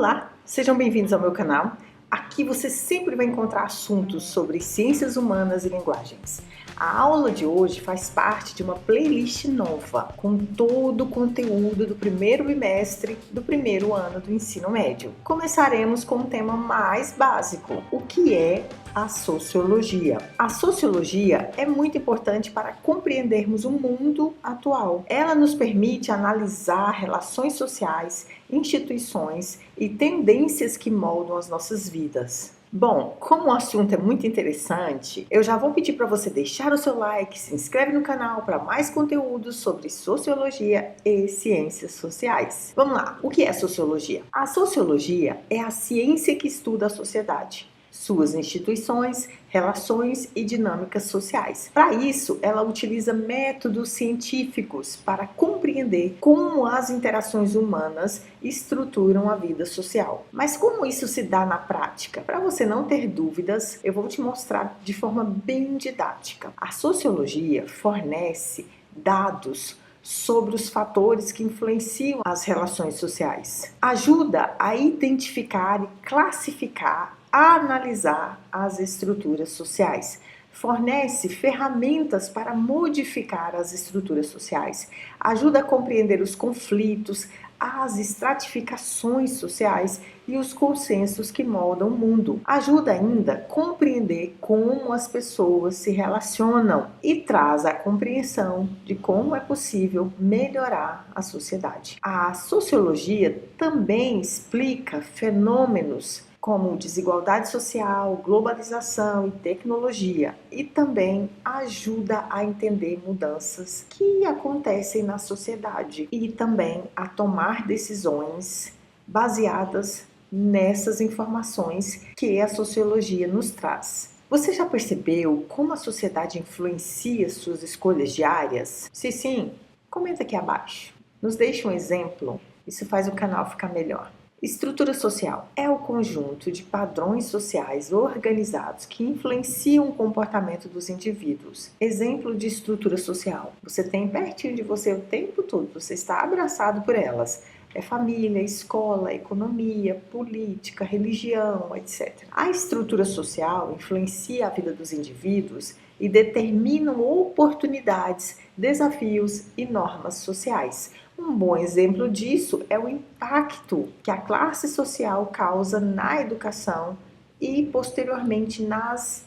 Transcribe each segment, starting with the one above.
Olá, sejam bem-vindos ao meu canal. Aqui você sempre vai encontrar assuntos sobre ciências humanas e linguagens. A aula de hoje faz parte de uma playlist nova, com todo o conteúdo do primeiro bimestre do primeiro ano do ensino médio. Começaremos com um tema mais básico, o que é a sociologia. A sociologia é muito importante para compreendermos o mundo atual. Ela nos permite analisar relações sociais, instituições e tendências que moldam as nossas vidas. Bom, como o assunto é muito interessante, eu já vou pedir para você deixar o seu like, se inscreve no canal para mais conteúdos sobre sociologia e ciências sociais. Vamos lá, o que é sociologia? A sociologia é a ciência que estuda a sociedade, suas instituições, relações e dinâmicas sociais. Para isso, ela utiliza métodos científicos para compreender como as interações humanas estruturam a vida social. Mas como isso se dá na prática? Para você não ter dúvidas, eu vou te mostrar de forma bem didática. A sociologia fornece dados sobre os fatores que influenciam as relações sociais. Ajuda a identificar e classificar, a analisar as estruturas sociais. Fornece ferramentas para modificar as estruturas sociais. Ajuda a compreender os conflitos, as estratificações sociais e os consensos que moldam o mundo. Ajuda ainda a compreender como as pessoas se relacionam e traz a compreensão de como é possível melhorar a sociedade. A sociologia também explica fenômenos como desigualdade social, globalização e tecnologia, e também ajuda a entender mudanças que acontecem na sociedade e também a tomar decisões baseadas nessas informações que a sociologia nos traz. Você já percebeu como a sociedade influencia suas escolhas diárias? Se sim, comenta aqui abaixo. Nos deixe um exemplo, isso faz o canal ficar melhor. Estrutura social é o conjunto de padrões sociais organizados que influenciam o comportamento dos indivíduos. Exemplo de estrutura social: você tem pertinho de você o tempo todo, você está abraçado por elas. É família, escola, economia, política, religião, etc. A estrutura social influencia a vida dos indivíduos e determina oportunidades, desafios e normas sociais. Um bom exemplo disso é o impacto que a classe social causa na educação e, posteriormente, nas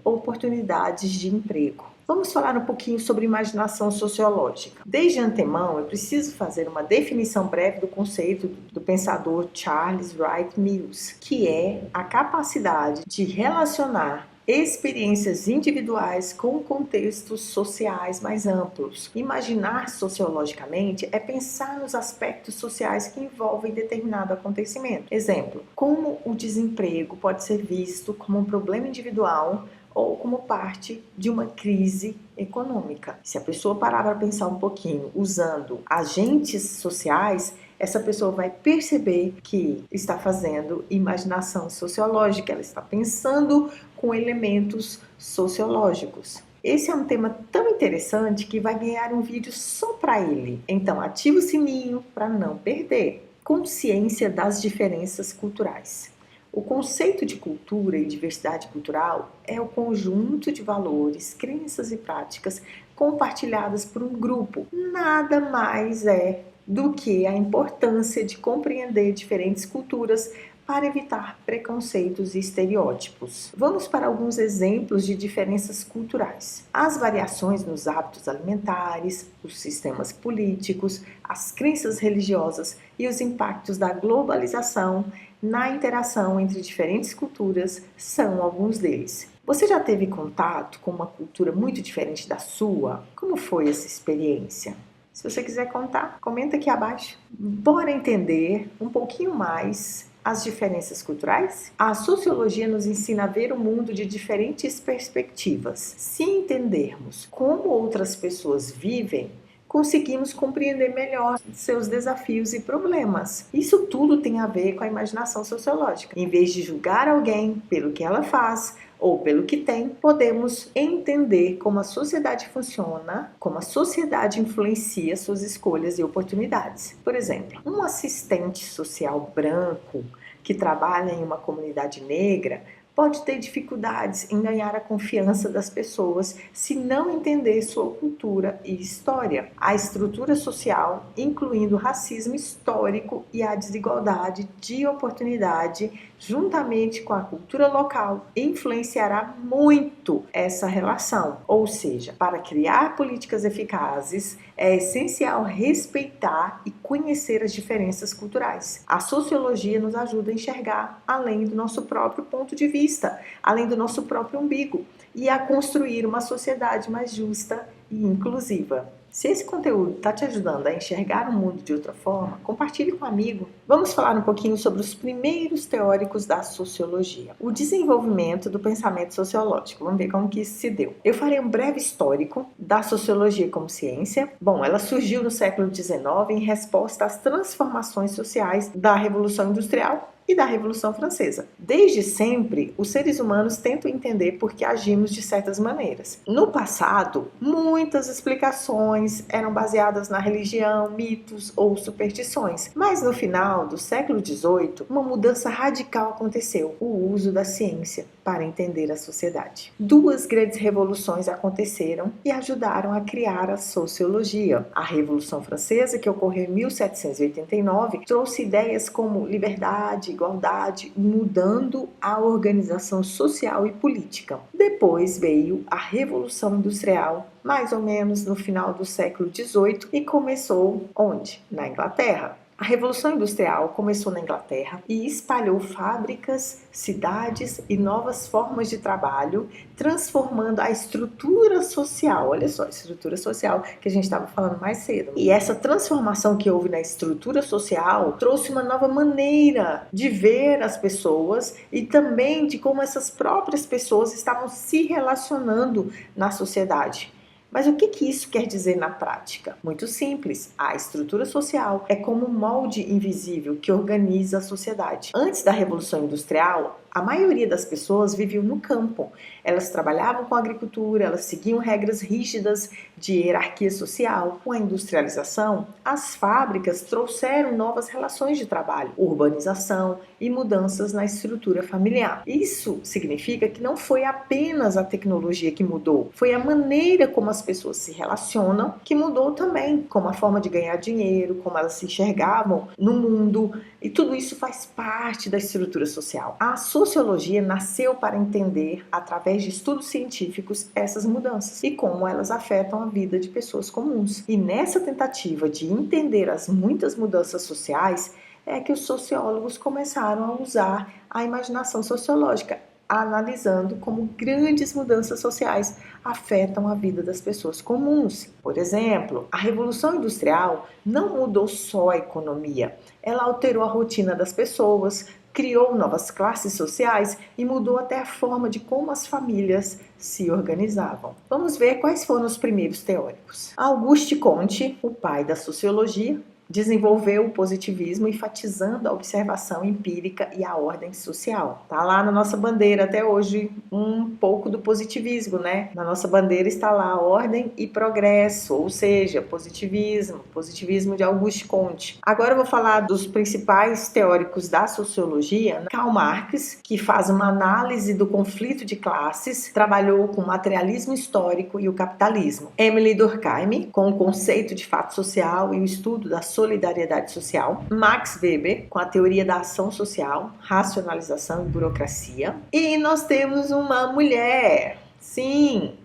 oportunidades de emprego. Vamos falar um pouquinho sobre imaginação sociológica. Desde antemão, eu preciso fazer uma definição breve do conceito do pensador Charles Wright Mills, que é a capacidade de relacionar experiências individuais com contextos sociais mais amplos. Imaginar sociologicamente é pensar nos aspectos sociais que envolvem determinado acontecimento. Exemplo, como o desemprego pode ser visto como um problema individual ou como parte de uma crise econômica. Se a pessoa parar para pensar um pouquinho usando agentes sociais, essa pessoa vai perceber que está fazendo imaginação sociológica, ela está pensando com elementos sociológicos. Esse é um tema tão interessante que vai ganhar um vídeo só para ele. Então ativa o sininho para não perder. Consciência das diferenças culturais. O conceito de cultura e diversidade cultural é o conjunto de valores, crenças e práticas compartilhadas por um grupo. Nada mais é do que a importância de compreender diferentes culturas para evitar preconceitos e estereótipos. Vamos para alguns exemplos de diferenças culturais. As variações nos hábitos alimentares, os sistemas políticos, as crenças religiosas e os impactos da globalização na interação entre diferentes culturas são alguns deles. Você já teve contato com uma cultura muito diferente da sua? Como foi essa experiência? Se você quiser contar, comenta aqui abaixo. Bora entender um pouquinho mais as diferenças culturais? A sociologia nos ensina a ver o mundo de diferentes perspectivas. Se entendermos como outras pessoas vivem, conseguimos compreender melhor seus desafios e problemas. Isso tudo tem a ver com a imaginação sociológica. Em vez de julgar alguém pelo que ela faz ou pelo que tem, podemos entender como a sociedade funciona, como a sociedade influencia suas escolhas e oportunidades. Por exemplo, um assistente social branco que trabalha em uma comunidade negra pode ter dificuldades em ganhar a confiança das pessoas se não entender sua cultura e história. A estrutura social, incluindo o racismo histórico e a desigualdade de oportunidade, juntamente com a cultura local, influenciará muito essa relação. Ou seja, para criar políticas eficazes, é essencial respeitar e conhecer as diferenças culturais. A sociologia nos ajuda a enxergar além do nosso próprio ponto de vista, além do nosso próprio umbigo, e a construir uma sociedade mais justa e inclusiva. Se esse conteúdo está te ajudando a enxergar o mundo de outra forma, compartilhe com um amigo. Vamos falar um pouquinho sobre os primeiros teóricos da sociologia. O desenvolvimento do pensamento sociológico. Vamos ver como que isso se deu. Eu farei um breve histórico da sociologia como ciência. Bom, ela surgiu no século XIX em resposta às transformações sociais da Revolução Industrial e da Revolução Francesa. Desde sempre, os seres humanos tentam entender por que agimos de certas maneiras. No passado, muitas explicações eram baseadas na religião, mitos ou superstições. Mas no final do século XVIII, uma mudança radical aconteceu: o uso da ciência para entender a sociedade. Duas grandes revoluções aconteceram e ajudaram a criar a sociologia. A Revolução Francesa, que ocorreu em 1789, trouxe ideias como liberdade, igualdade, mudando a organização social e política. Depois veio a Revolução Industrial, mais ou menos no final do século XVIII, e começou onde? Na Inglaterra. A Revolução Industrial começou na Inglaterra e espalhou fábricas, cidades e novas formas de trabalho, transformando a estrutura social. Olha só, a estrutura social que a gente estava falando mais cedo. E essa transformação que houve na estrutura social trouxe uma nova maneira de ver as pessoas e também de como essas próprias pessoas estavam se relacionando na sociedade. Mas o que isso quer dizer na prática? Muito simples. A estrutura social é como um molde invisível que organiza a sociedade. Antes da Revolução Industrial, a maioria das pessoas viviam no campo. Elas trabalhavam com a agricultura, elas seguiam regras rígidas de hierarquia social. Com a industrialização, as fábricas trouxeram novas relações de trabalho, urbanização e mudanças na estrutura familiar. Isso significa que não foi apenas a tecnologia que mudou, foi a maneira como as pessoas se relacionam que mudou também, como a forma de ganhar dinheiro, como elas se enxergavam no mundo, e tudo isso faz parte da estrutura social. A sociologia nasceu para entender, através de estudos científicos, essas mudanças e como elas afetam a vida de pessoas comuns. E nessa tentativa de entender as muitas mudanças sociais, é que os sociólogos começaram a usar a imaginação sociológica, analisando como grandes mudanças sociais afetam a vida das pessoas comuns. Por exemplo, a Revolução Industrial não mudou só a economia, ela alterou a rotina das pessoas, criou novas classes sociais e mudou até a forma de como as famílias se organizavam. Vamos ver quais foram os primeiros teóricos. Auguste Comte, o pai da sociologia, desenvolveu o positivismo, enfatizando a observação empírica e a ordem social. Tá lá na nossa bandeira até hoje um pouco do positivismo, né? Na nossa bandeira está lá ordem e progresso, ou seja, positivismo de Auguste Comte. Agora eu vou falar dos principais teóricos da sociologia. Karl Marx, que faz uma análise do conflito de classes, trabalhou com o materialismo histórico e o capitalismo. Émile Durkheim, com o conceito de fato social e o estudo da solidariedade social. Max Weber, com a teoria da ação social, racionalização e burocracia. E nós temos uma mulher, sim,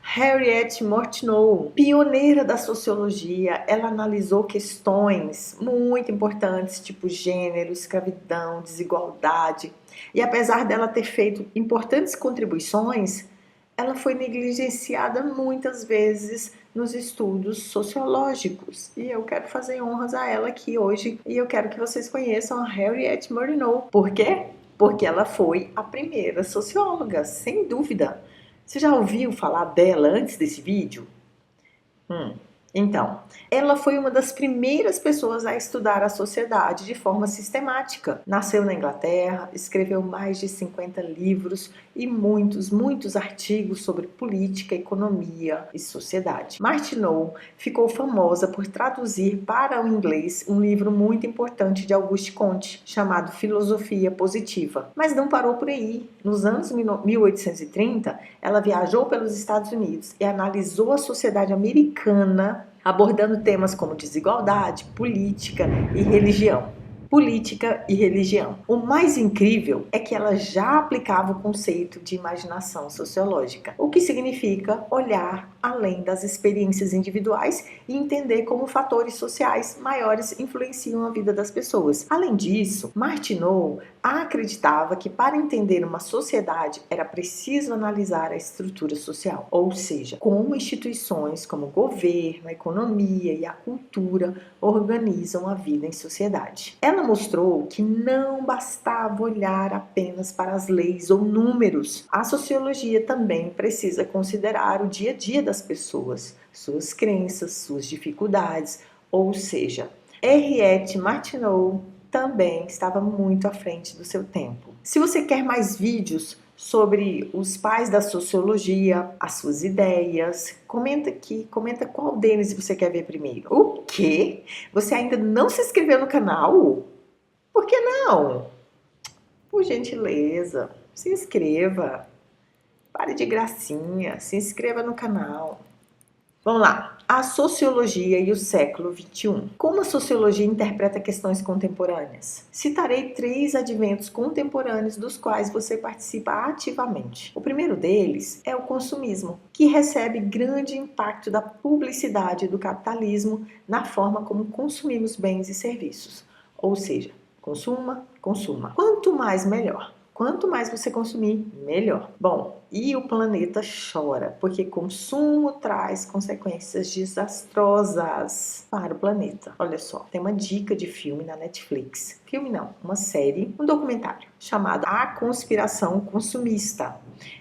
Harriet Martineau, pioneira da sociologia. Ela analisou questões muito importantes, tipo gênero, escravidão, desigualdade. E apesar dela ter feito importantes contribuições, ela foi negligenciada muitas vezes nos estudos sociológicos. E eu quero fazer honras a ela aqui hoje. E eu quero que vocês conheçam a Harriet Martineau. Por quê? Porque ela foi a primeira socióloga, sem dúvida. Você já ouviu falar dela antes desse vídeo? Então, ela foi uma das primeiras pessoas a estudar a sociedade de forma sistemática. Nasceu na Inglaterra, escreveu mais de 50 livros e muitos artigos sobre política, economia e sociedade. Martineau ficou famosa por traduzir para o inglês um livro muito importante de Auguste Comte, chamado Filosofia Positiva. Mas não parou por aí. Nos anos 1830, ela viajou pelos Estados Unidos e analisou a sociedade americana, abordando temas como desigualdade, política e religião. O mais incrível é que ela já aplicava o conceito de imaginação sociológica, o que significa olhar além das experiências individuais e entender como fatores sociais maiores influenciam a vida das pessoas. Além disso, Martineau acreditava que para entender uma sociedade era preciso analisar a estrutura social, ou seja, como instituições como o governo, a economia e a cultura organizam a vida em sociedade. Ela mostrou que não bastava olhar apenas para as leis ou números. A sociologia também precisa considerar o dia a dia das pessoas, suas crenças, suas dificuldades, ou seja, Henriette Martineau também estava muito à frente do seu tempo. Se você quer mais vídeos sobre os pais da sociologia, as suas ideias, comenta aqui, comenta qual deles você quer ver primeiro. O quê? Você ainda não se inscreveu no canal? Por que não? Por gentileza, se inscreva. Pare de gracinha, se inscreva no canal. Vamos lá. A sociologia e o século XXI. Como a sociologia interpreta questões contemporâneas? Citarei 3 adventos contemporâneos dos quais você participa ativamente. O primeiro deles é o consumismo, que recebe grande impacto da publicidade e do capitalismo na forma como consumimos bens e serviços. Ou seja, consuma. Quanto mais, melhor. Quanto mais você consumir, melhor. Bom, e o planeta chora, porque consumo traz consequências desastrosas para o planeta. Olha só, tem uma dica de filme na Netflix. Filme não, uma série, um documentário chamado A Conspiração Consumista.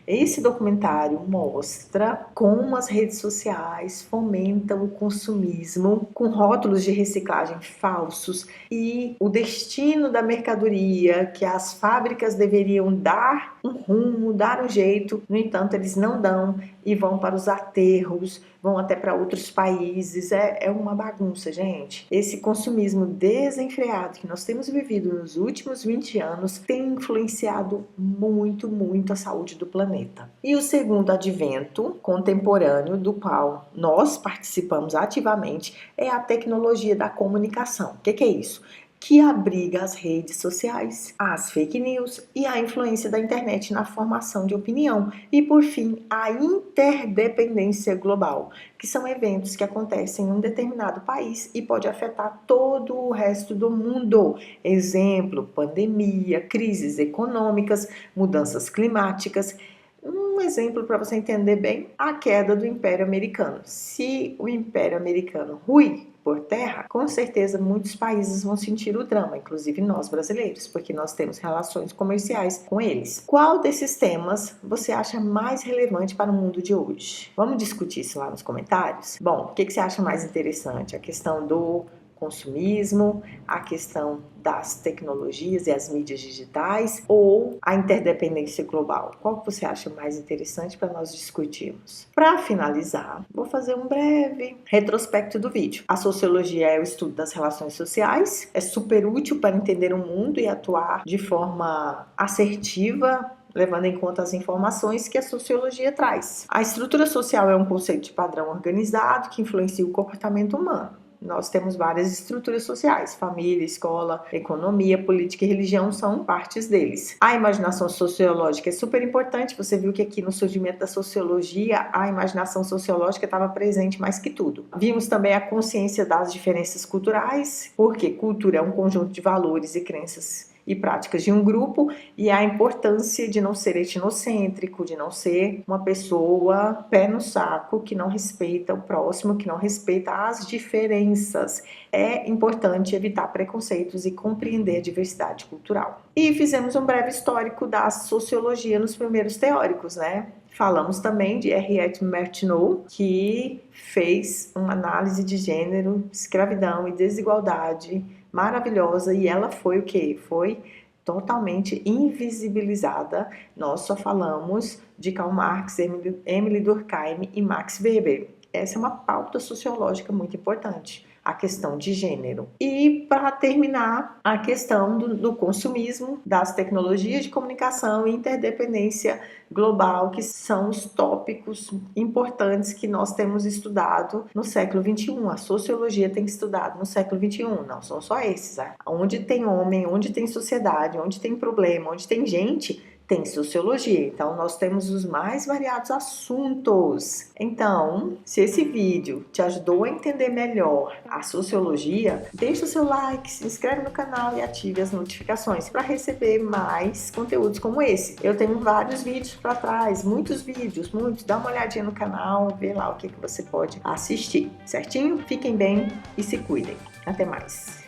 Esse documentário mostra como as redes sociais fomentam o consumismo com rótulos de reciclagem falsos e o destino da mercadoria que as fábricas deveriam dar um rumo, dar um jeito. No entanto, eles não dão e vão para os aterros, vão até para outros países. É uma bagunça, gente. Esse consumismo desenfreado que nós temos vivido nos últimos 20 anos tem influenciado muito a saúde do planeta. E o segundo advento contemporâneo do qual nós participamos ativamente é a tecnologia da comunicação. O que é isso? Que abriga as redes sociais, as fake news e a influência da internet na formação de opinião. E, por fim, a interdependência global, que são eventos que acontecem em um determinado país e pode afetar todo o resto do mundo. Exemplo, pandemia, crises econômicas, mudanças climáticas. Um exemplo para você entender bem, a queda do Império Americano. Se o Império Americano ruir por terra, com certeza muitos países vão sentir o drama, inclusive nós brasileiros, porque nós temos relações comerciais com eles. Qual desses temas você acha mais relevante para o mundo de hoje? Vamos discutir isso lá nos comentários? Bom, o que você acha mais interessante? A questão do consumismo, a questão das tecnologias e as mídias digitais ou a interdependência global? Qual que você acha mais interessante para nós discutirmos? Para finalizar, vou fazer um breve retrospecto do vídeo. A sociologia é o estudo das relações sociais, é super útil para entender o mundo e atuar de forma assertiva, levando em conta as informações que a sociologia traz. A estrutura social é um conceito de padrão organizado que influencia o comportamento humano. Nós temos várias estruturas sociais, família, escola, economia, política e religião são partes deles. A imaginação sociológica é super importante, você viu que aqui no surgimento da sociologia, a imaginação sociológica estava presente mais que tudo. Vimos também a consciência das diferenças culturais, porque cultura é um conjunto de valores e crenças e práticas de um grupo e a importância de não ser etnocêntrico, de não ser uma pessoa pé no saco, que não respeita o próximo, que não respeita as diferenças. É importante evitar preconceitos e compreender a diversidade cultural. E fizemos um breve histórico da sociologia nos primeiros teóricos, né? Falamos também de Henriette Martineau, que fez uma análise de gênero, escravidão e desigualdade maravilhosa, e ela foi o quê? Foi totalmente invisibilizada. Nós só falamos de Karl Marx, Emile Durkheim e Max Weber. Essa é uma pauta sociológica muito importante, a questão de gênero. E para terminar, a questão do consumismo, das tecnologias de comunicação e interdependência global, que são os tópicos importantes que nós temos estudado no século XXI. A sociologia tem estudado no século XXI, não são só esses. Onde tem homem, onde tem sociedade, onde tem problema, onde tem gente, tem sociologia. Então, nós temos os mais variados assuntos. Então, se esse vídeo te ajudou a entender melhor a sociologia, deixa o seu like, se inscreve no canal e ative as notificações para receber mais conteúdos como esse. Eu tenho vários vídeos para trás, muitos vídeos, muitos. Dá uma olhadinha no canal, vê lá o que você pode assistir, certinho? Fiquem bem e se cuidem. Até mais!